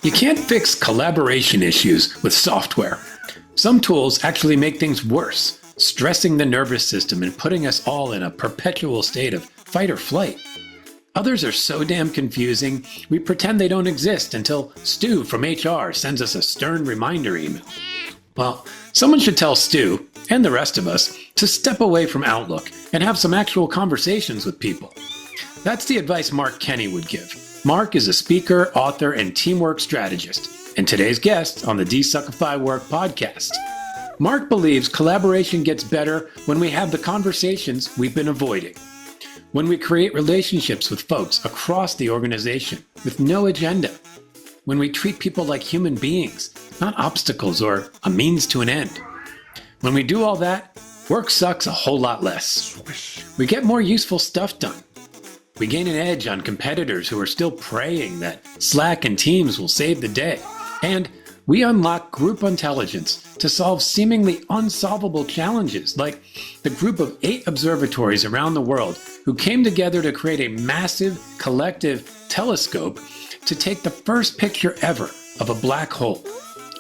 You can't fix collaboration issues with software. Some tools actually make things worse, stressing the nervous system and putting us all in a perpetual state of fight or flight. Others are so damn confusing, we pretend they don't exist until Stu from HR sends us a stern reminder email. Well, someone should tell Stu, and the rest of us, to step away from Outlook and have some actual conversations with people. That's the advice Mark Kenny would give. Mark is a speaker, author, and teamwork strategist, and today's guest on the DesuckifyWork Podcast. Mark believes collaboration gets better when we have the conversations we've been avoiding. When we create relationships with folks across the organization with no agenda. When we treat people like human beings, not obstacles or a means to an end. When we do all that, work sucks a whole lot less. We get more useful stuff done. We gain an edge on competitors who are still praying that Slack and Teams will save the day. And we unlock group intelligence to solve seemingly unsolvable challenges, like the group of 8 observatories around the world who came together to create a massive collective telescope to take the first picture ever of a black hole,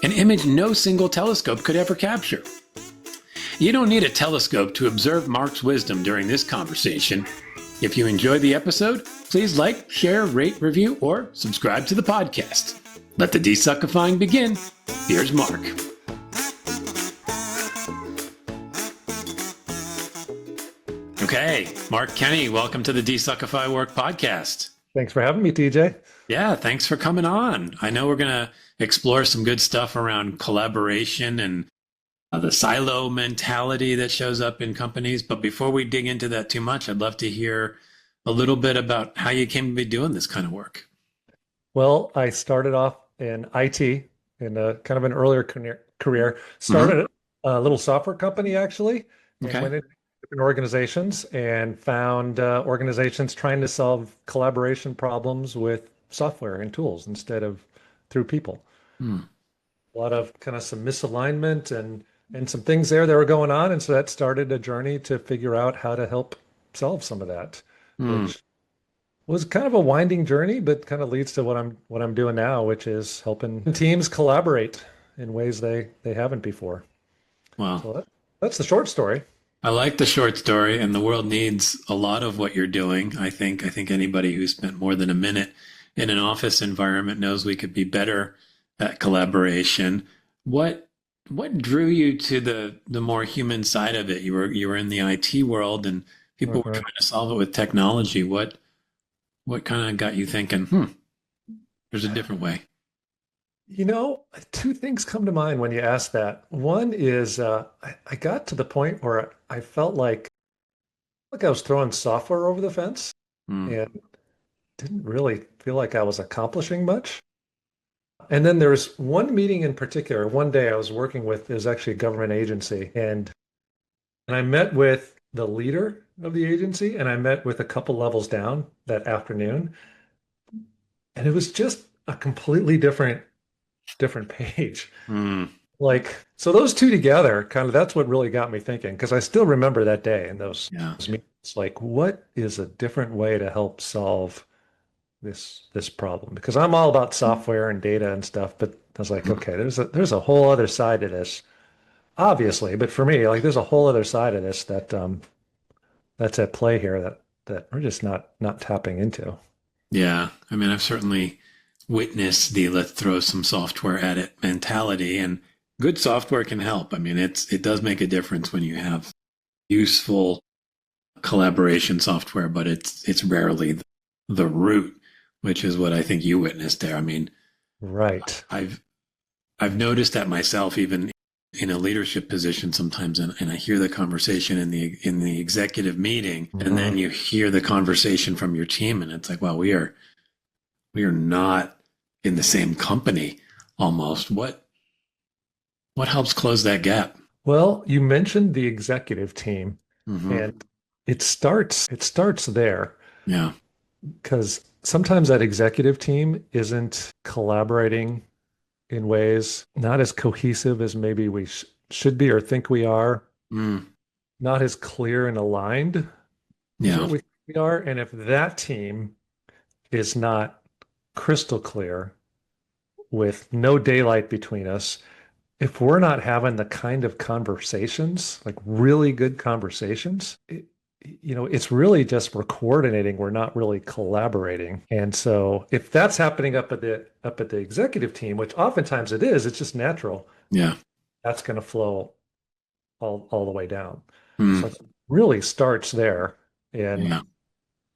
an image no single telescope could ever capture. You don't need a telescope to observe Mark's wisdom during this conversation. If you enjoyed the episode, please like, share, rate, review, or subscribe to the podcast. Let the Desuckifying begin. Here's Mark. Okay, Mark Kenny, welcome to the DesuckifyWork Podcast. Thanks for having me, TJ. Yeah, thanks for coming on. I know we're going to explore some good stuff around collaboration and the silo mentality that shows up in companies. But before we dig into that too much, I'd love to hear a little bit about how you came to be doing this kind of work. Well, I started off in IT in a kind of an earlier career. Started a little software company, actually, and went into different organizations and found organizations trying to solve collaboration problems with software and tools instead of through people. A lot of kind of some misalignment and some things there that were going on. And so that started a journey to figure out how to help solve some of that, which was kind of a winding journey, but kind of leads to what I'm doing now, which is helping teams collaborate in ways they haven't before. Wow. So that's the short story. I like the short story, and the world needs a lot of what you're doing. I think anybody who spent more than a minute in an office environment knows we could be better at collaboration. What drew you to the more human side of it? You were in the IT world, and people were trying to solve it with technology. What kind of got you thinking, there's a different way? You know, 2 things come to mind when you ask that. One is I got to the point where I felt like I was throwing software over the fence and didn't really feel like I was accomplishing much. And then there's one meeting in particular. One day I was working with, it was actually a government agency, and I met with the leader of the agency, and I met with a couple levels down that afternoon. And it was just a completely different page. Like, so those 2 together, kind of, that's what really got me thinking, because I still remember that day and those meetings. Like, what is a different way to help solve this problem? Because I'm all about software and data and stuff, but I was like, okay, there's a whole other side to this, obviously, but for me, like, there's a whole other side of this that's at play here that we're just not tapping into. Yeah, I mean, I've certainly witnessed the let's throw some software at it mentality, and good software can help. I mean, it does make a difference when you have useful collaboration software, but it's rarely the root, which is what I think you witnessed there. I mean, right. I've noticed that myself, even in a leadership position sometimes, and I hear the conversation in the executive meeting, and then you hear the conversation from your team, and it's like, wow, we are not in the same company almost. What helps close that gap? Well, you mentioned the executive team, and it starts there. Yeah. Because sometimes that executive team isn't collaborating in ways not as cohesive as maybe we should be or think we are, not as clear and aligned as what we think we are. And if that team is not crystal clear with no daylight between us, if we're not having the kind of conversations, like really good conversations, it's really just we're coordinating. We're not really collaborating. And so if that's happening up at the executive team, which oftentimes it is, it's just natural. Yeah. That's going to flow all the way down. Mm. So it really starts there. And Yeah.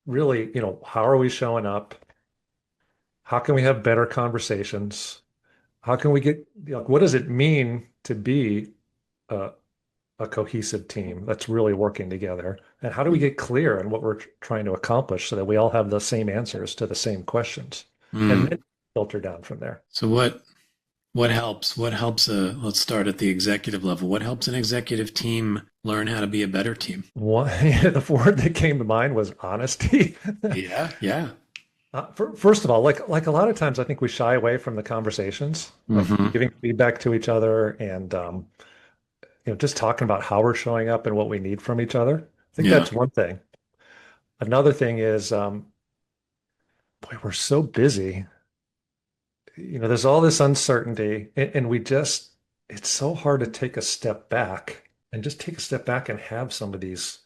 really, how are we showing up? How can we have better conversations? How can we get, what does it mean to be a, a cohesive team that's really working together? And how do we get clear on what we're trying to accomplish so that we all have the same answers to the same questions? And then filter down from there. So what helps? What helps let's start at the executive level. What helps an executive team learn how to be a better team? The word that came to mind was honesty. Yeah. First of all, like a lot of times, I think we shy away from the conversations, like giving feedback to each other, and just talking about how we're showing up and what we need from each other. I think that's one thing. Another thing is, boy, we're so busy. There's all this uncertainty, and it's so hard to take a step back and just take a step back and have some of these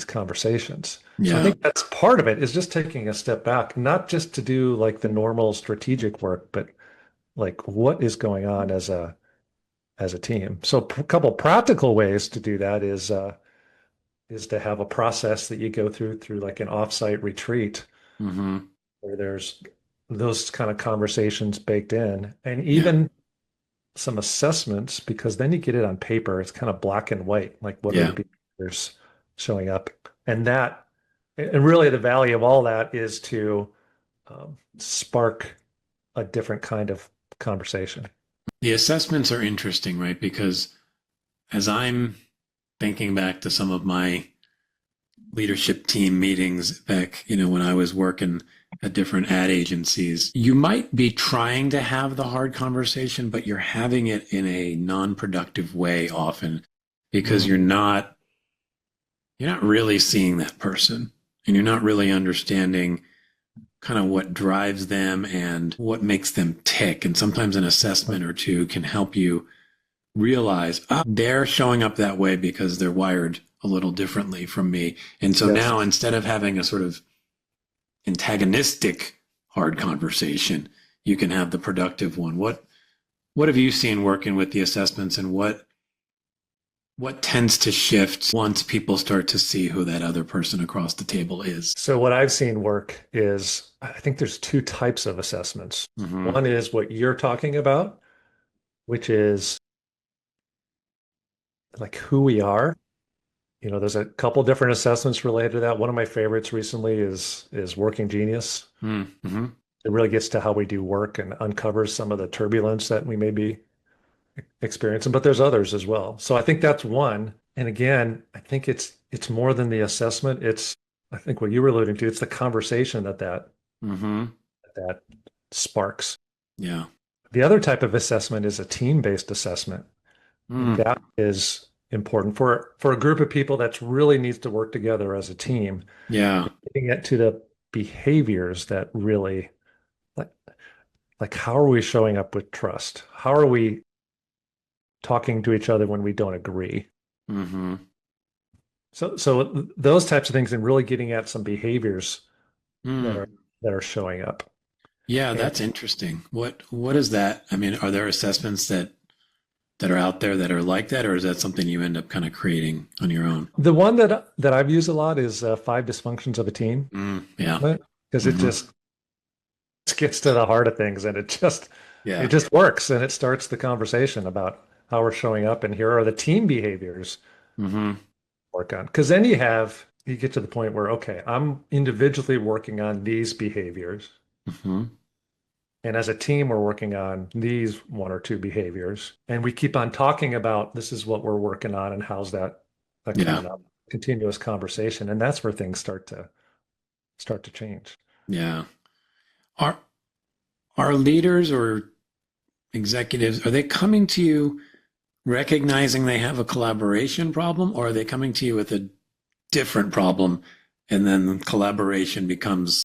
conversations. So I think that's part of it, is just taking a step back, not just to do like the normal strategic work, but like what is going on as a team. So a couple practical ways to do that is to have a process that you go through like an offsite retreat where there's those kind of conversations baked in, and even some assessments, because then you get it on paper. It's kind of black and white, like what are the behaviors showing up, and really the value of all that is to spark a different kind of conversation. The assessments are interesting, right? Because as I'm thinking back to some of my leadership team meetings back, when I was working at different ad agencies, you might be trying to have the hard conversation, but you're having it in a non-productive way often because you're not really seeing that person, and you're not really understanding kind of what drives them and what makes them tick. And sometimes an assessment or two can help you realize, they're showing up that way because they're wired a little differently from me. And so now, instead of having a sort of antagonistic hard conversation, you can have the productive one. What have you seen working with the assessments, and what tends to shift once people start to see who that other person across the table is? So what I've seen work is, I think there's two types of assessments. One is what you're talking about, which is like who we are. There's a couple different assessments related to that. One of my favorites recently is Working Genius. It really gets to how we do work and uncovers some of the turbulence that we may be experiencing, but there's others as well. So I think that's one. And again, I think it's more than the assessment. I think what you were alluding to, it's the conversation that sparks. Yeah. The other type of assessment is a team-based assessment. That is important for a group of people that really needs to work together as a team. Yeah. Getting it to the behaviors that really, like how are we showing up with trust? How are we talking to each other when we don't agree? So those types of things, and really getting at some behaviors that are showing up. Yeah, that's interesting. What is that? I mean, are there assessments that are out there that are like that, or is that something you end up kind of creating on your own? The one that I've used a lot is 5 Dysfunctions of a Team. Because it just gets to the heart of things, and it just works, and it starts the conversation about how we're showing up, and here are the team behaviors work on. Because then you get to the point where, okay, I'm individually working on these behaviors. And as a team, we're working on these 1 or 2 behaviors. And we keep on talking about, this is what we're working on, and how's that kind of continuous conversation. And that's where things start to change. Yeah. Are leaders or executives, are they coming to you recognizing they have a collaboration problem, or are they coming to you with a different problem and then collaboration becomes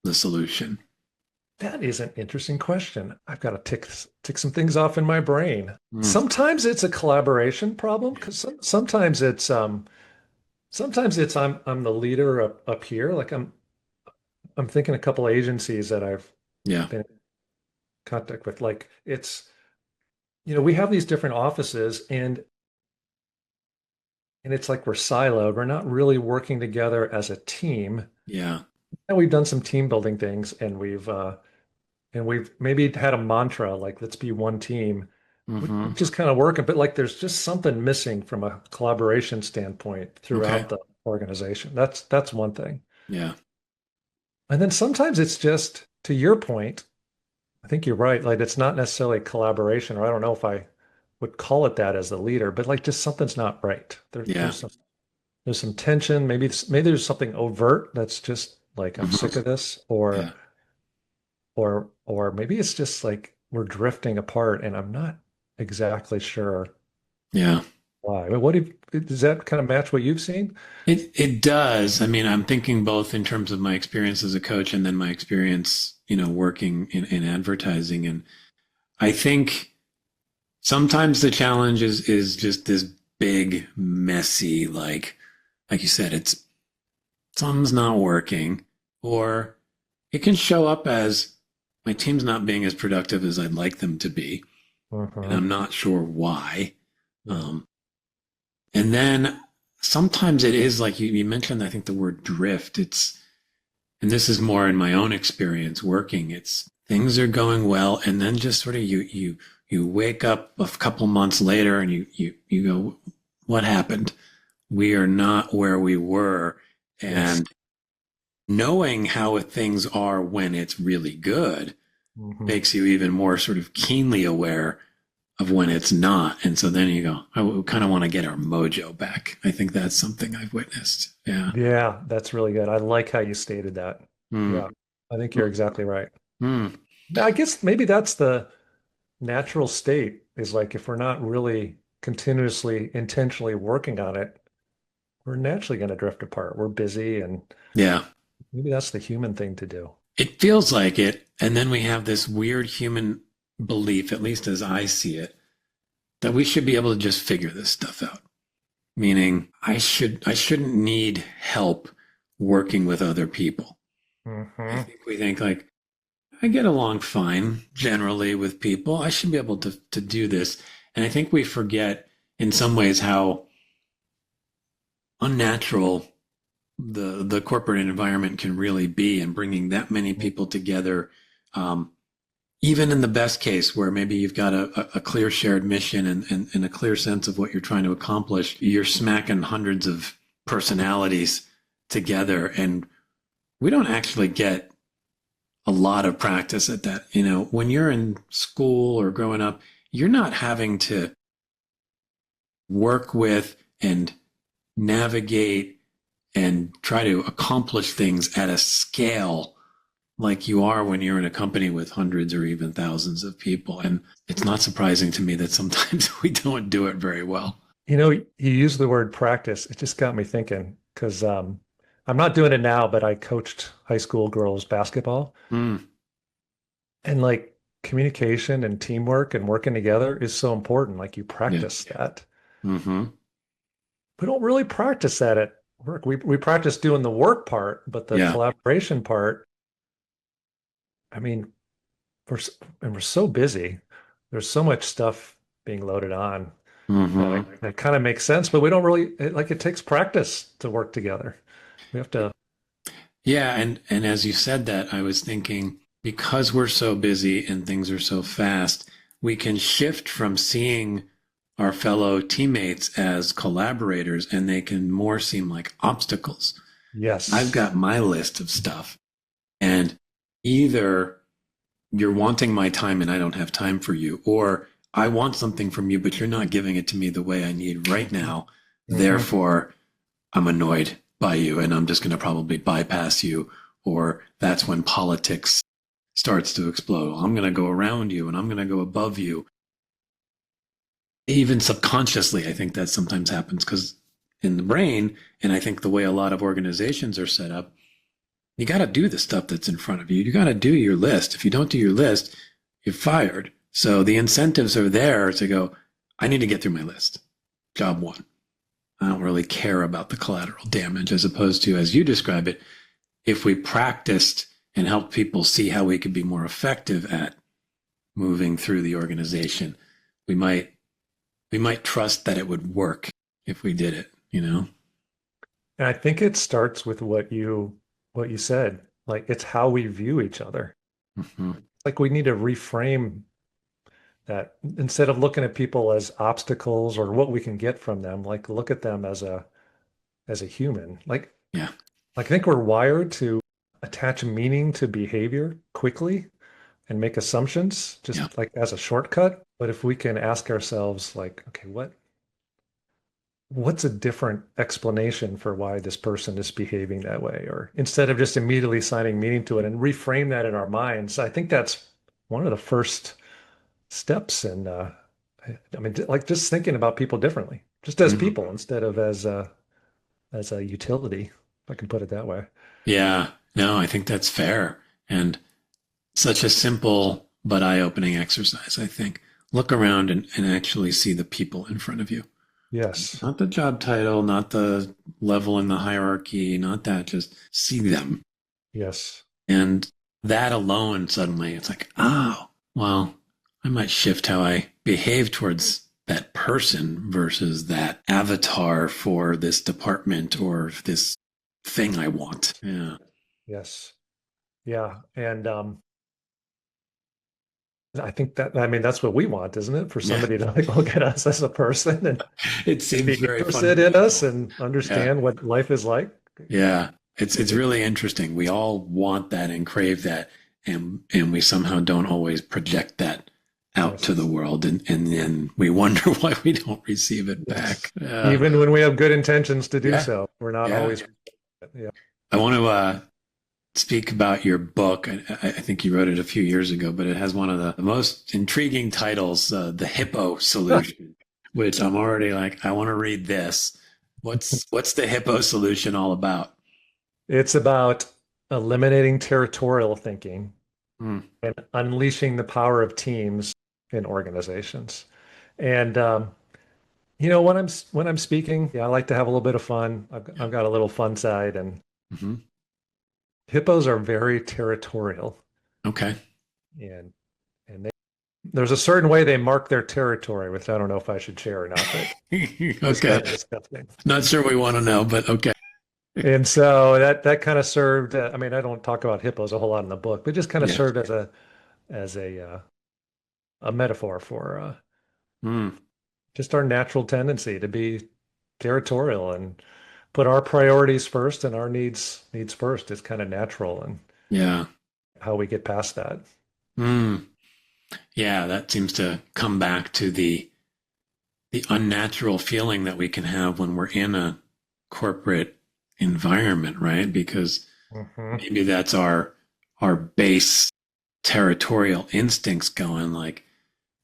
the solution? That is an interesting question. I've got to tick some things off in my brain. Mm, Sometimes it's a collaboration problem because sometimes it's I'm the leader up here. Like I'm thinking a couple agencies that I've yeah. been in contact with. Like it's we have these different offices and it's like we're siloed. We're not really working together as a team. Yeah. And we've done some team building things and we've maybe had a mantra like let's be one team, Hmm. which is kind of working, but like there's just something missing from a collaboration standpoint Okay. throughout the organization. That's one thing. Yeah. And then sometimes it's just to your point, I think you're right. Like it's not necessarily collaboration, or I don't know if I would call it that as the leader, but like just something's not right. Yeah. There's some tension. Maybe there's something overt that's just like I'm sick Hmm. of this, Yeah. or maybe it's just like we're drifting apart, and I'm not exactly sure Yeah. why. But does that kind of match what you've seen? It does. I mean, I'm thinking both in terms of my experience as a coach and then my experience, working in advertising. And I think sometimes the challenge is just this big, messy, like you said, it's something's not working, or it can show up as my team's not being as productive as I'd like them to be, and Uh-huh. I'm not sure why. Um, and then sometimes it is like you mentioned, I think the word drift. And this is more in my own experience working. It's things are going well, and then just sort of you wake up a couple months later and you go, what happened? We are not where we were. Yes. And knowing how things are when it's really good Hmm. makes you even more sort of keenly aware of when it's not. And so then you go, I kind of want to get our mojo back. I think that's something I've witnessed. Yeah. Yeah, that's really good. I like how you stated that. Mm. Yeah, I think you're exactly right. Mm. Now, I guess maybe that's the natural state is like if we're not really continuously, intentionally working on it, we're naturally going to drift apart. We're busy, and Yeah. maybe that's the human thing to do. It feels like it. And then we have this weird human belief, at least as I see it, that we should be able to just figure this stuff out. Meaning I shouldn't need help working with other people. I Hmm. think we think like I get along fine generally with people. I should be able to do this. And I think we forget in some ways how unnatural the corporate environment can really be, and bringing that many people together, um, even in the best case where maybe you've got a clear shared mission and a clear sense of what you're trying to accomplish, you're smacking hundreds of personalities together, and we don't actually get a lot of practice at that. When you're in school or growing up, you're not having to work with and navigate and try to accomplish things at a scale like you are when you're in a company with hundreds or even thousands of people. And it's not surprising to me that sometimes we don't do it very well. You use the word practice. It just got me thinking because I'm not doing it now, but I coached high school girls basketball. Mm, And like communication and teamwork and working together is so important. Like you yeah. practice that. Mm-hmm. We don't really practice that at work. We practice doing the work part, but the Yeah. collaboration part, I mean, we're so busy. There's so much stuff being loaded on that Mm-hmm. that kind of makes sense, but we don't really it takes practice to work together. We have to. Yeah. And as you said that, I was thinking because we're so busy and things are so fast, we can shift from seeing our fellow teammates as collaborators, and they can more seem like obstacles. I've Yes. got my list of stuff, and either you're wanting my time and I don't have time for you, or I want something from you, but you're not giving it to me the way I need right now. Hmm. Therefore, I'm annoyed by you and I'm just going to probably bypass you. Or that's when politics starts to explode. I'm going to go around you and I'm going to go above you. Even subconsciously, I think that sometimes happens because in the brain, and I think the way a lot of organizations are set up, You got to do the stuff that's in front of you. You got to do your list. If you don't do your list, you're fired. So the incentives are there to go, I need to get through my list. Job one. I don't really care about the collateral damage, as opposed to, as you describe it, if we practiced and helped people see how we could be more effective at moving through the organization, we might trust that it would work if we did it, you know? And I think it starts with what you said. Like, it's how we view each other. Mm-hmm. Like, we need to reframe that instead of looking at people as obstacles or what we can get from them, like look at them as a human. Like, Yeah. I think we're wired to attach meaning to behavior quickly and make assumptions just Yeah. like as a shortcut. But if we can ask ourselves, like, okay, what's a different explanation for why this person is behaving that way? Or instead of just immediately assigning meaning to it and reframe that in our minds, I think that's one of the first steps in, I mean, like just thinking about people differently, just as Mm-hmm. people instead of as a utility, if I can put it that way. Yeah. No, I think that's fair. And such a simple but eye-opening exercise, I think. Look around and actually see the people in front of you. Yes. Not the job title, not the level in the hierarchy, not that, just see them. Yes. And that alone, suddenly, it's like, oh, well, I might shift how I behave towards that person versus that avatar for this department or this thing I want. Yeah. Yes. Yeah. And I think that, I mean, that's what we want, isn't it? For Yeah. somebody to like look at us as a person and It seems be very interested in us fundamental. and Yeah. understand what life is like. Yeah. It's really interesting. We all want that and crave that, and we somehow don't always project that out Yes. to the world, and then we wonder why we don't receive it Yes. back. Even when we have good intentions to do Yeah. so, we're not Yeah. always. Yeah. I want to speak about your book. I think you wrote it a few years ago, but it has one of the most intriguing titles, The Hippo Solution, which I'm already like, I want to read this. What's the Hippo Solution all about? It's about eliminating territorial thinking Hmm. and unleashing the power of teams in organizations. And when I'm speaking, yeah, I like to have a little bit of fun. I've got a little fun side, and Mm-hmm. hippos are very territorial, Okay. and there's a certain way they mark their territory, which I don't know if I should share or not, but it's kind Okay. of disgusting. Not sure we want to know, but okay. And so that kind of served. I mean, I don't talk about hippos a whole lot in the book, but just kind of Yeah. served as a metaphor for Mm. just our natural tendency to be territorial and put our priorities first and our needs first. It's kind of natural, and Yeah. how we get past that. Mm. Yeah, that seems to come back to the unnatural feeling that we can have when we're in a corporate environment, right? Because Mhm. maybe that's our base territorial instincts going like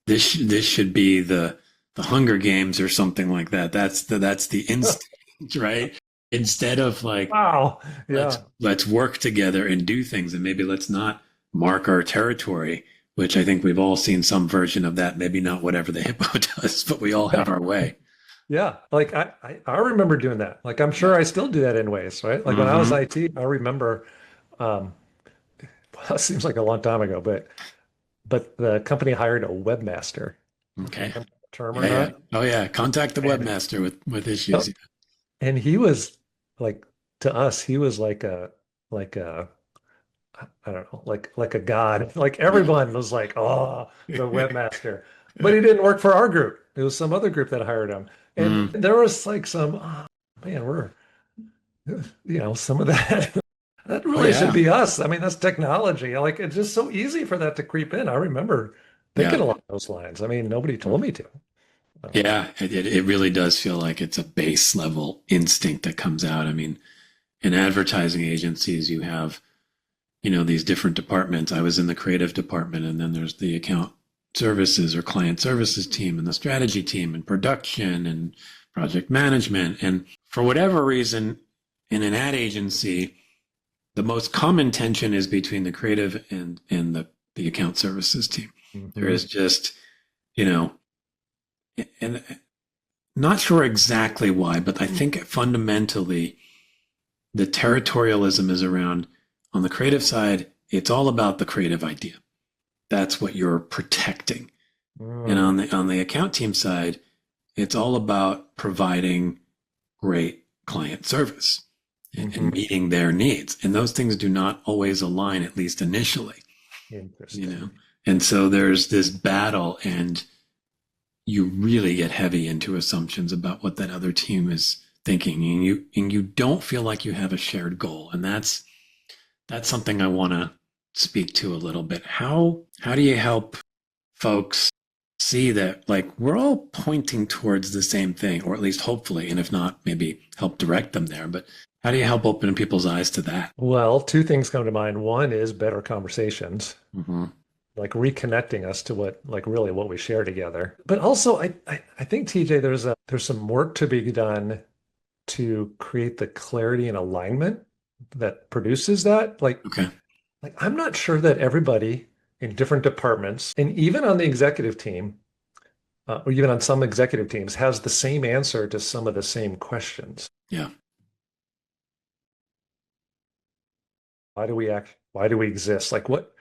this should be the Hunger Games or something like that. That's the instinct, right? Instead of like Wow. Yeah. let's work together and do things, and maybe let's not mark our territory, which I think we've all seen some version of that. Maybe not whatever the hippo does, but we all have our way. Yeah. Like I remember doing that. Like I'm sure I still do that in ways, right? Like when I was Mm-hmm. IT, I remember um well, it seems like a long time ago, but the company hired a webmaster. Okay. Remember the term or Yeah, yeah. not? Oh yeah. Contact the And webmaster with issues. and he was like, to us, he was like a I don't know, like a god. Like Yeah. everyone was like, oh, the webmaster. But he didn't work for our group. It was some other group that hired him. And Mm, there was like some, oh, man, some of that that oh really should yeah. be us. I mean, that's technology. Like it's just so easy for that to creep in. I remember Yeah. thinking along those lines. I mean, nobody told me to. Yeah. It really does feel like it's a base level instinct that comes out. I mean, in advertising agencies, you have, these different departments. I was in the creative department, and then there's the account services or client services team and the strategy team and production and project management. And for whatever reason, in an ad agency, the most common tension is between the creative and the account services team. There is just, you know, and not sure exactly why, but I think fundamentally the territorialism is around, on the creative side, it's all about the creative idea. That's what you're protecting. And on the account team side, it's all about providing great client service and meeting their needs. And those things do not always align, at least initially. Interesting. You know, and so there's this battle, and you really get heavy into assumptions about what that other team is thinking, and you don't feel like you have a shared goal. And that's something I want to speak to a little bit. How do you help folks see that, like, we're all pointing towards the same thing, or at least hopefully, and if not, maybe help direct them there. But how do you help open people's eyes to that? Well, two things come to mind. One is better conversations, like reconnecting us to what we share together. But also, I think, TJ, there's some work to be done to create the clarity and alignment that produces that. Like I'm not sure that everybody in different departments, and even on the executive team, or even on some executive teams, has the same answer to some of the same questions. Yeah. Why do we act? Why do we exist? Like what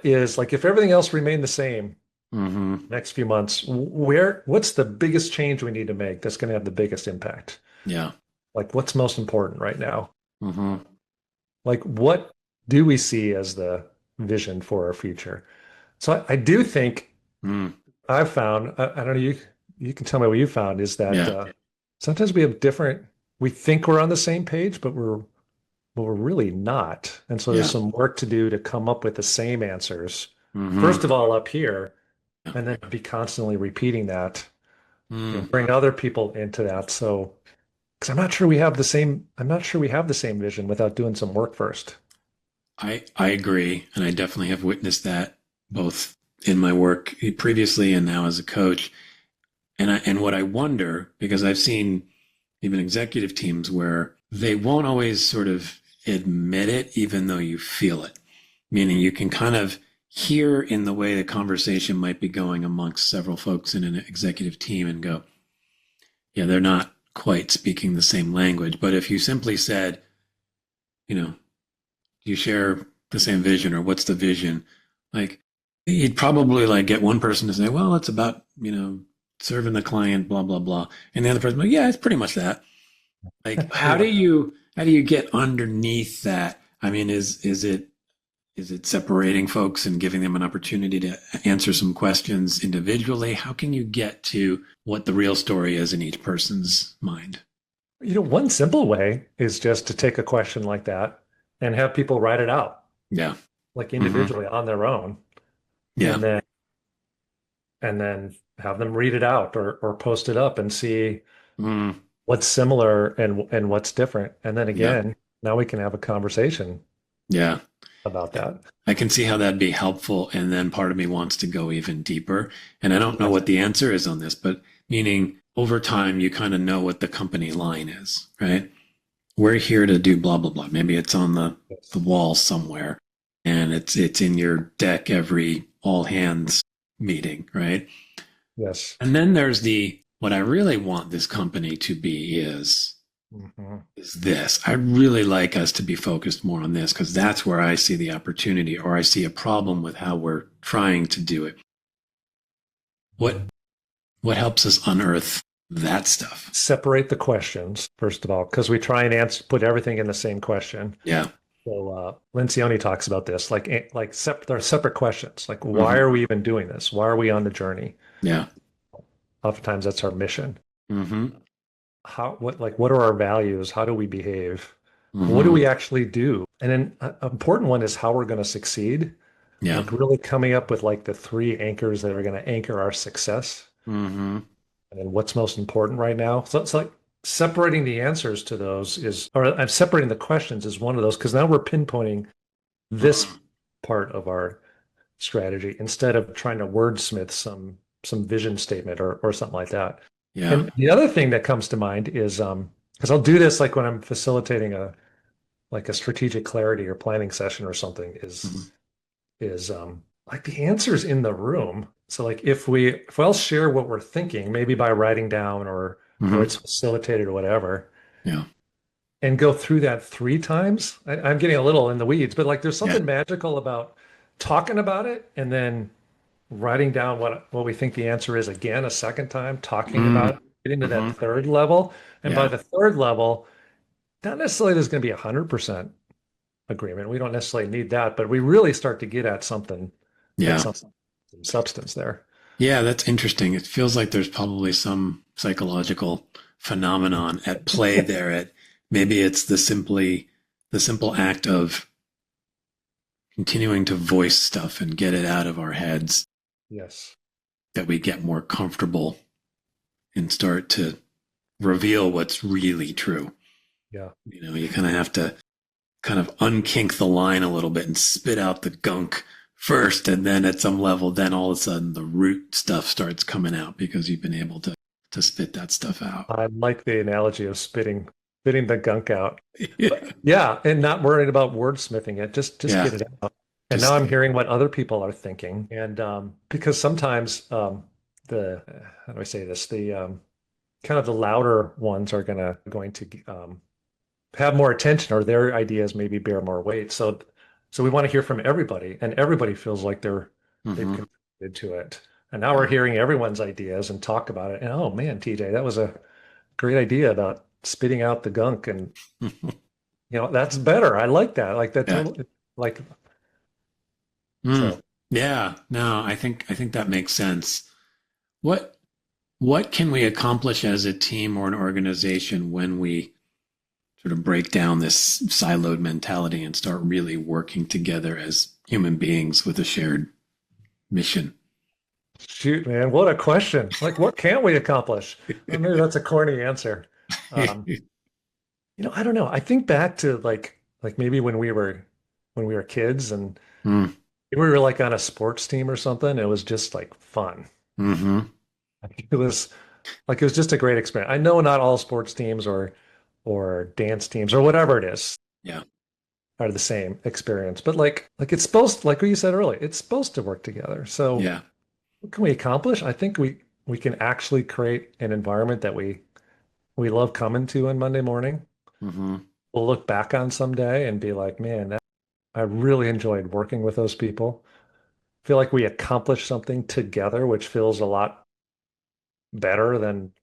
is, like, if everything else remained the same next few months, what's the biggest change we need to make that's going to have the biggest impact? Yeah. Like, what's most important right now? Like, what do we see as the vision for our future? So I do think I've found, I don't know, you can tell me what you found, is that sometimes we think we're on the same page, but we're really not. And so there's some work to do to come up with the same answers. First of all, up here, and then be constantly repeating that, bring other people into that. So, because I'm not sure we have the same vision without doing some work first. I agree. And I definitely have witnessed that both in my work previously and now as a coach. And what I wonder, because I've seen even executive teams where they won't always sort of admit it, even though you feel it. Meaning you can kind of hear in the way the conversation might be going amongst several folks in an executive team and go, yeah, they're not quite speaking the same language. But if you simply said, you know, you share the same vision, or what's the vision? Like, you'd probably like get one person to say, well, it's about, you know, serving the client, blah, blah, blah. And the other person, like, yeah, it's pretty much that. Like, how do you get underneath that? I mean, is it separating folks and giving them an opportunity to answer some questions individually? How can you get to what the real story is in each person's mind? You know, one simple way is just to take a question like that and have people write it out. Yeah. Like individually on their own. Yeah. And then have them read it out or post it up and see what's similar and what's different. And then again, now we can have a conversation. Yeah. About that. I can see how that'd be helpful. And then part of me wants to go even deeper. And I don't know what the answer is on this, but meaning over time, you kind of know what the company line is, right? We're here to do blah, blah, blah. Maybe it's on the wall somewhere and it's in your deck every all hands meeting, right? Yes. And then there's what I really want this company to be is this. I really like us to be focused more on this because that's where I see the opportunity, or I see a problem with how we're trying to do it. What helps us unearth that stuff? Separate the questions, first of all, because we try and put everything in the same question. Yeah. So Lencioni talks about this, like there are separate questions. Like, why are we even doing this? Why are we on the journey? Yeah. Oftentimes that's our mission. What are our values? How do we behave? What do we actually do? And then an important one is how we're going to succeed. Yeah. Like really coming up with like the 3 anchors that are going to anchor our success. And then what's most important right now. So it's like separating the answers to those I'm separating the questions is one of those, because now we're pinpointing this part of our strategy instead of trying to wordsmith some vision statement or something like that. Yeah. And the other thing that comes to mind is because I'll do this like when I'm facilitating like a strategic clarity or planning session or something Mhm. is like the answer's in the room. So like if we all share what we're thinking, maybe by writing down or it's Mhm. facilitated or whatever, Yeah. and go through that 3 times. I'm getting a little in the weeds, but like there's Yeah. something magical about talking about it and then writing down what we think the answer is again a second time, talking about Mm. it, getting to that Mhm. third level. And by Yeah. the third level, not necessarily there's going to be 100% agreement. We don't necessarily need that, but we really start to get at Yeah. some substance there. Yeah, that's interesting. It feels like there's probably some psychological phenomenon at play there. Maybe it's the simple act of continuing to voice stuff and get it out of our heads Yes. that we get more comfortable and start to reveal what's really true. Yeah. You kind of have to kind of unkink the line a little bit and spit out the gunk first, and then at some level, then all of a sudden the root stuff starts coming out because you've been able to spit that stuff out. I like the analogy of spitting the gunk out. Yeah. But yeah, and not worrying about wordsmithing it. Just Yeah. get it out. And now Just I'm hearing what other people are thinking. And because sometimes the how do I say this? The kind of the louder ones are going to have more attention, or their ideas maybe bear more weight. So we want to hear from everybody, and everybody feels like they've hmm contributed to it. And now we're yeah. hearing everyone's ideas and talk about it. And oh man, TJ, that was a great idea about spitting out the gunk. And that's better. I like that. Like that Yeah. totally like Mm. so. Yeah. No, I think that makes sense. What what can we accomplish as a team or an organization when we sort of break down this siloed mentality and start really working together as human beings with a shared mission? Shoot, man, what a question. Like, what can't we accomplish? Well, maybe that's a corny answer. Um, I don't know. I think back to like maybe when we were kids and Mm. we were like on a sports team or something. It was just like fun. Hmm. It was like it was just a great experience. I know not all sports teams or dance teams or whatever it is Yeah. are the same experience, but like it's supposed like what you said earlier, it's supposed to work together. So Yeah. what can we accomplish? I think we can actually create an environment that we love coming to on Monday morning. Hmm. We'll look back on someday and be like, man, I really enjoyed working with those people. Feel like we accomplished something together, which feels a lot better than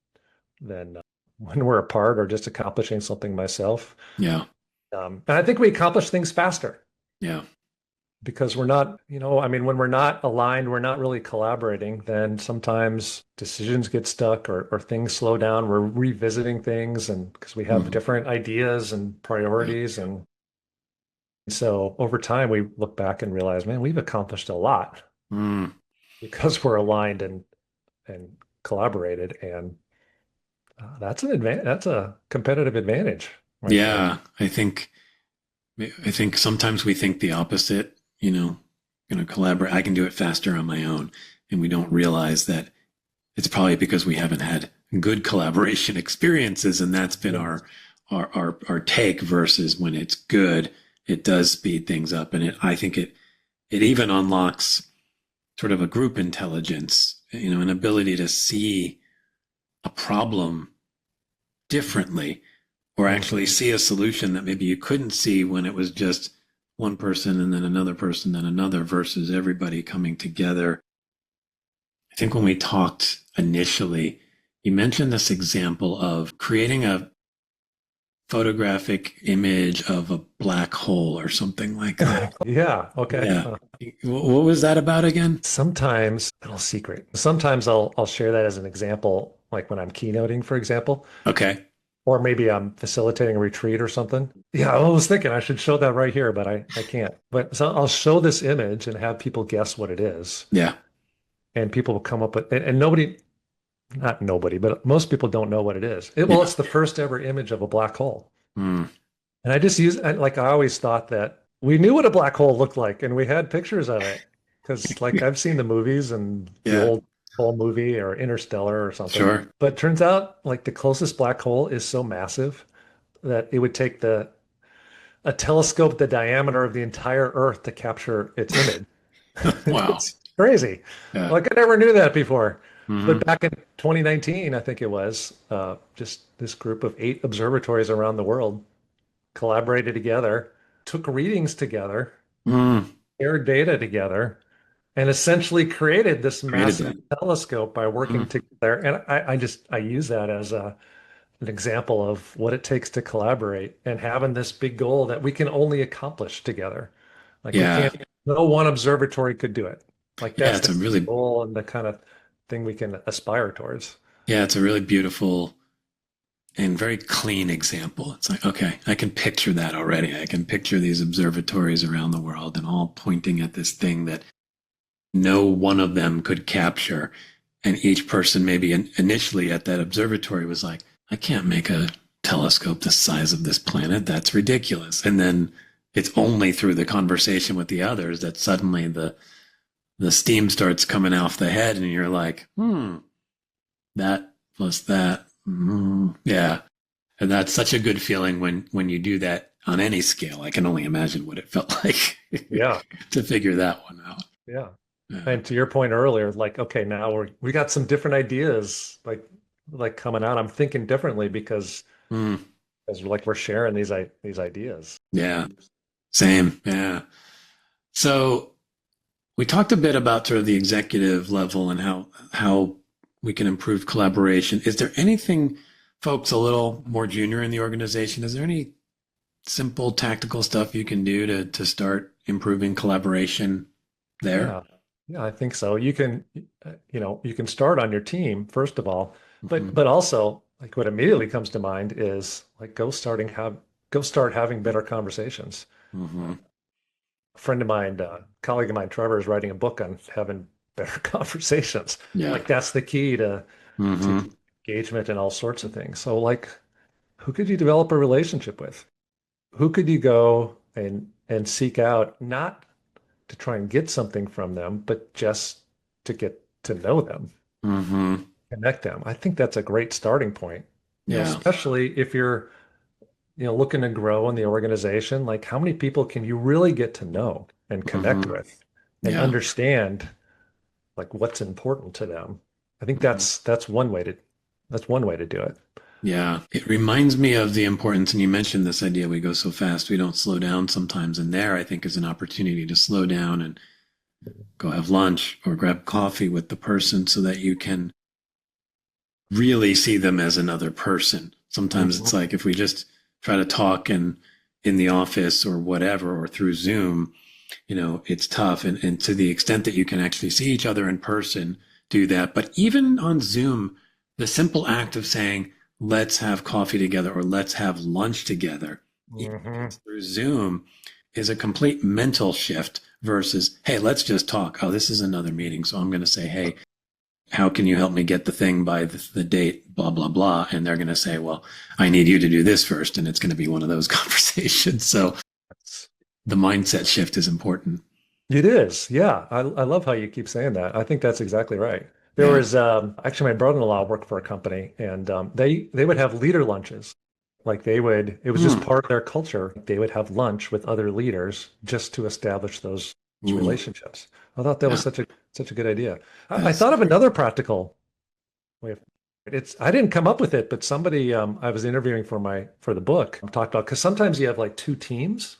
when we're apart or just accomplishing something myself. Yeah. And I think we accomplish things faster Yeah. because we're not, I mean, when we're not aligned, we're not really collaborating, then sometimes decisions get stuck or things slow down. We're revisiting things and because we have Hmm. different ideas and Yeah. priorities. And so over time, we look back and realize, man, we've accomplished a lot Mm. because we're aligned and collaborated. And that's an advantage. That's a competitive advantage right there. Yeah. I think sometimes we think the opposite, collaborate. I can do it faster on my own. And we don't realize that it's probably because we haven't had good collaboration experiences. And that's been Yeah. our take versus when it's good, it does speed things up. And I think it even unlocks sort of a group intelligence, an ability to see a problem differently or actually Mhm. see a solution that maybe you couldn't see when it was just one person and then another person, then another versus everybody coming together. I think when we talked initially, you mentioned this example of creating a photographic image of a black hole or something like that. Yeah. Okay. Yeah. What was that about again? Sometimes, little secret. Sometimes I'll share that as an example, like when I'm keynoting, for example, Okay. or maybe I'm facilitating a retreat or something. Yeah, I was thinking I should show that right here, but I can't. But so I'll show this image and have people guess what it is, Yeah. and people will come up with and nobody, not nobody, but most people don't know what it is. Well, Yeah. it's the first ever image of a black hole, Mm. and I just use like I always thought that we knew what a black hole looked like, and we had pictures of it because like I've seen the movies and the Yeah. old hole movie or Interstellar or something. Sure. But turns out like the closest black hole is so massive that it would take a telescope the diameter of the entire Earth to capture its image. Wow. It's crazy. Yeah. Like I never knew that before. Hmm. But back in 2019, I think it was, just this group of 8 observatories around the world collaborated together, took readings together, Mm. shared data together, and essentially created this Created massive that. telescope by working Mm. together. And I use that as an example of what it takes to collaborate and having this big goal that we can only accomplish together. Like we Yeah. can't, no one observatory could do it. Like Yeah. that's It's the a really, goal and the kind of thing we can aspire towards. yeah, it's a really beautiful and very clean example. It's like, okay, I can picture that already. I can picture these observatories around the world and all pointing at this thing that no one of them could capture. And each person, maybe initially at that observatory, was like, I can't make a telescope the size of this planet. That's ridiculous. And then it's only through the conversation with the others that suddenly the steam starts coming off the head, and you're like, that plus that. Yeah. And that's such a good feeling when you do that on any scale. I can only imagine what it felt like Yeah. to figure that one out. Yeah. Yeah. And to your point earlier, like, okay, now we got some different ideas like coming out. I'm thinking differently because Mm, like we're sharing these ideas. yeah. Same. Yeah. So we talked a bit about sort of the executive level and how we can improve collaboration. Is there anything, folks, a little more junior in the organization? Is there any simple tactical stuff you can do to start improving collaboration there? Yeah. Yeah, I think so. You can, you can start on your team, first of all, Hmm. but also like what immediately comes to mind is like go start having better conversations. Hmm. A friend of mine, colleague of mine, Trevor, is writing a book on having better conversations. Yeah. Like that's the key to Hmm. engagement and all sorts of things. So like who could you develop a relationship with? Who could you go and seek out, not to try and get something from them, but just to get to know them, Hmm. connect them? I think that's a great starting point. Yeah. Especially if you're, looking to grow in the organization, like how many people can you really get to know and connect Hmm. with and Yeah. understand like what's important to them? I think Mhm. that's one way to do it. Yeah. It reminds me of the importance, and you mentioned this idea we go so fast, we don't slow down sometimes. And there, I think, is an opportunity to slow down and go have lunch or grab coffee with the person so that you can really see them as another person. Sometimes it's Mhm. like if we just try to talk in the office or whatever or through Zoom, it's tough. And to the extent that you can actually see each other in person, do that. But even on Zoom, the simple act of saying, let's have coffee together or let's have lunch together, even if Mhm. it's through Zoom, is a complete mental shift versus, hey, let's just talk. Oh, this is another meeting. So I'm going to say, hey, how can you help me get the thing by the date, blah, blah, blah. And they're going to say, well, I need you to do this first. And it's going to be one of those conversations. So the mindset shift is important. It is. Yeah. I love how you keep saying that. I think that's exactly right. There Yeah. was actually my brother-in-law worked for a company and they would have leader lunches. Like it was just Hmm. part of their culture. They would have lunch with other leaders just to establish those Ooh, relationships. I thought that was yeah. such a good idea. I Yes. thought of another practical way of I didn't come up with it, but somebody I was interviewing for the book talked about because sometimes you have like two teams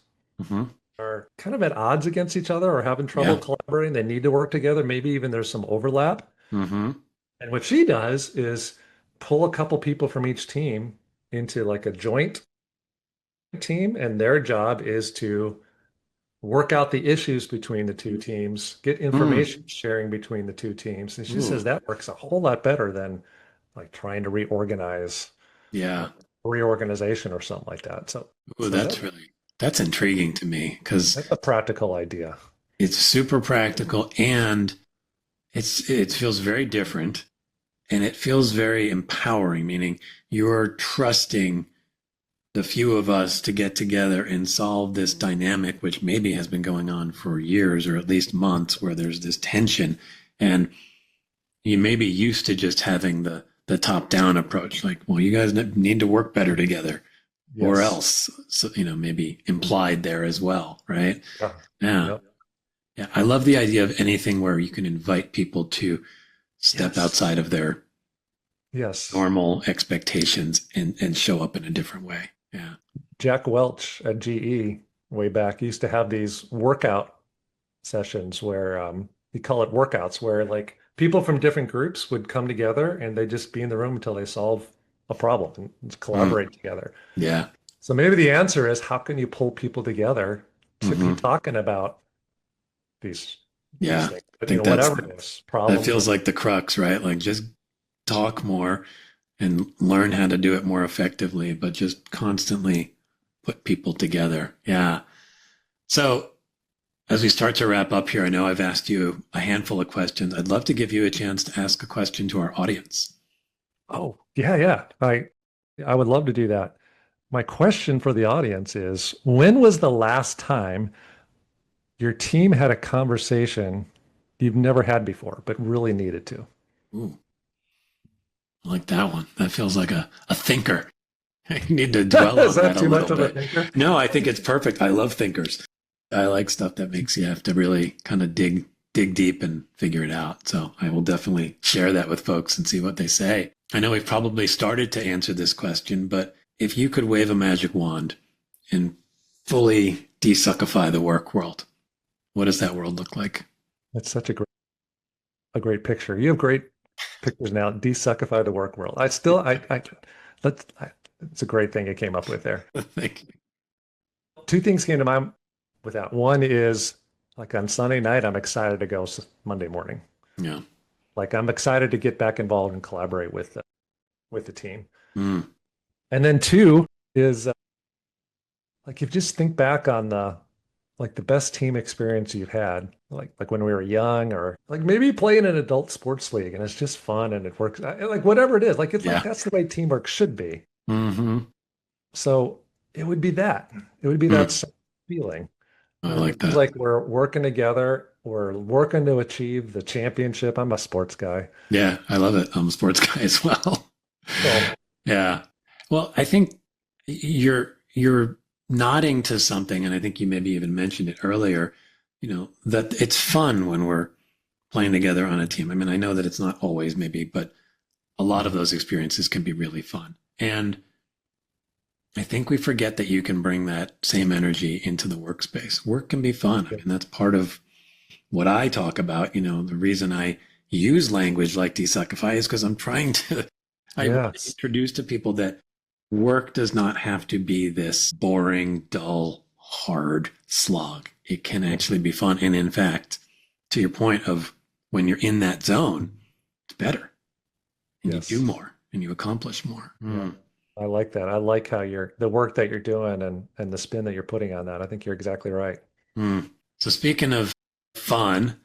Hmm. are kind of at odds against each other or having trouble Yeah. collaborating. They need to work together. Maybe even there's some overlap. Hmm. And what she does is pull a couple people from each team into like a joint team, and their job is to work out the issues between the two teams, get Mm. information sharing between the two teams. And she Ooh, says that works a whole lot better than like trying to reorganize yeah. like reorganization or something like that. So Ooh, that's intriguing to me because that's a practical idea. it's super practical and it feels very different and it feels very empowering, meaning you're trusting the few of us to get together and solve this dynamic, which maybe has been going on for years or at least months, where there's this tension. And you may be used to just having the top down approach, like, well, you guys need to work better together. or Yes. else, so, maybe implied there as well, right? Yeah. Yeah. Yep. Yeah. I love the idea of anything where you can invite people to step Yes. outside of their Yes. normal expectations and show up in a different way. Yeah. Jack Welch at GE way back used to have these workout sessions where he call it workouts, where like people from different groups would come together and they just be in the room until they solve a problem and Mm. collaborate together. Yeah. So maybe the answer is how can you pull people together to be Hmm. talking about these Yeah. things, I think whatever it is, that problems. feels like the crux, right? Like just talk more and learn how to do it more effectively, but just constantly put people together. Yeah. So as we start to wrap up here, I know I've asked you a handful of questions. I'd love to give you a chance to ask a question to our audience. Oh, yeah, yeah. I would love to do that. My question for the audience is, when was the last time your team had a conversation you've never had before, but really needed to? Ooh, I like that one. That feels like a thinker. I need to dwell Is on that that a too much little of a bit. thinker? No, I think it's perfect. I love thinkers. I like stuff that makes you have to really kind of dig deep and figure it out. So I will definitely share that with folks and see what they say. I know we've probably started to answer this question, but if you could wave a magic wand and fully desuckify the work world, what does that world look like? That's such a great picture. You have great pictures now. Desuckify the work world. It's a great thing you came up with there. Thank you. Two things came to mind with that. One is like on Sunday night, I'm excited to go Monday morning. Yeah. Like I'm excited to get back involved and collaborate with the team. Mm. And then two is like if you just think back on the best team experience you've had, like when we were young, or like maybe play in an adult sports league and it's just fun and it works. Like whatever it is, like it's Yeah. like that's the way teamwork should be. Mm-hmm. So it would be that. It would be that same feeling. I It like would be that. like we're working together. We're working to achieve the championship. I'm a sports guy. Yeah, I love it. I'm a sports guy as well. So Yeah. Well, I think you're nodding to something, and I think you maybe even mentioned it earlier, that it's fun when we're playing together on a team. I mean, I know that it's not always maybe, but a lot of those experiences can be really fun. And I think we forget that you can bring that same energy into the workspace. Work can be fun. I mean, that's part of what I talk about. The reason I use language like Desuckify is because I'm trying to introduce to people that work does not have to be this boring, dull, hard slog. It can actually be fun. And in fact, to your point of when you're in that zone, it's better. And you do more and you accomplish more. Yeah. I like that. I like how the work that you're doing and the spin that you're putting on that. I think you're exactly right. So speaking of fun,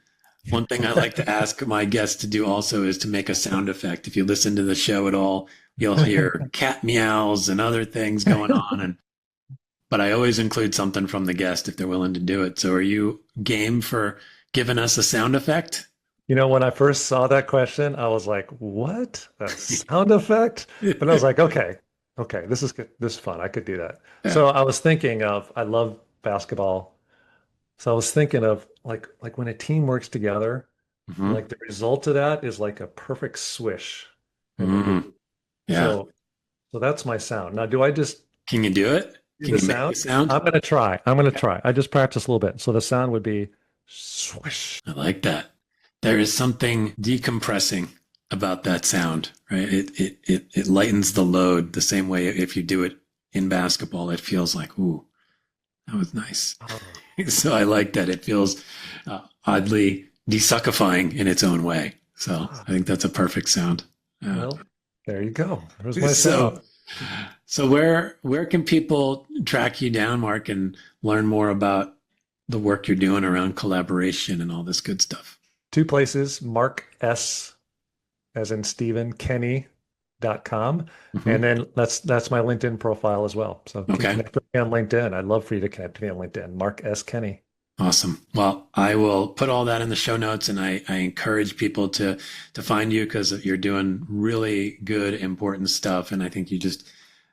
one thing I like to ask my guests to do also is to make a sound effect. If you listen to the show at all, you'll hear cat meows and other things going on. But I always include something from the guest if they're willing to do it. So are you game for giving us a sound effect? When I first saw that question, I was like, what? A sound effect? But I was like, okay, this is good. This is fun. I could do that. Yeah. So I was thinking I love basketball. So I was thinking of like when a team works together, like the result of that is like a perfect swish. Yeah. So that's my sound. Now, can you do it? Can you make the sound? I'm going to try. I just practiced a little bit. So the sound would be swish. I like that. There is something decompressing about that sound, right? It lightens the load the same way if you do it in basketball, it feels like, ooh, that was nice. Oh. So I like that. It feels oddly desuckifying in its own way. So I think that's a perfect sound. Well, there you go. There's my sound. So where can people track you down, Mark, and learn more about the work you're doing around collaboration and all this good stuff? Two places, Mark S. as in Stephen, Kenny.com. And then that's my LinkedIn profile as well. So connect with me on LinkedIn. I'd love for you to connect with me on LinkedIn. Mark S. Kenny. Awesome. Well, I will put all that in the show notes, and I encourage people to find you because you're doing really good, important stuff. And I think you just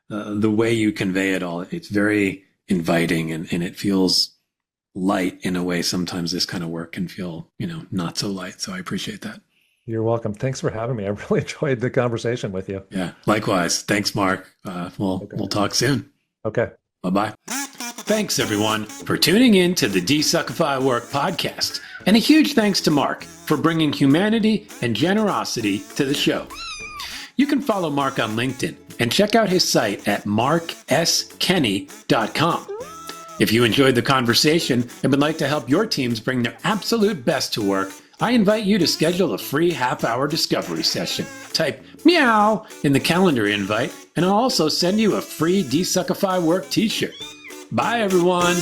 the way you convey it all. It's very inviting and it feels light in a way. Sometimes this kind of work can feel, not so light. So I appreciate that. You're welcome. Thanks for having me. I really enjoyed the conversation with you. Yeah, likewise. Thanks, Mark. We'll talk soon. Okay. Bye-bye. Thanks, everyone, for tuning in to the DesuckifyWork Podcast. And a huge thanks to Mark for bringing humanity and generosity to the show. You can follow Mark on LinkedIn and check out his site at markskenny.com. If you enjoyed the conversation and would like to help your teams bring their absolute best to work, I invite you to schedule a free half-hour discovery session. Type meow in the calendar invite, and I'll also send you a free DesuckifyWork t-shirt. Bye, everyone.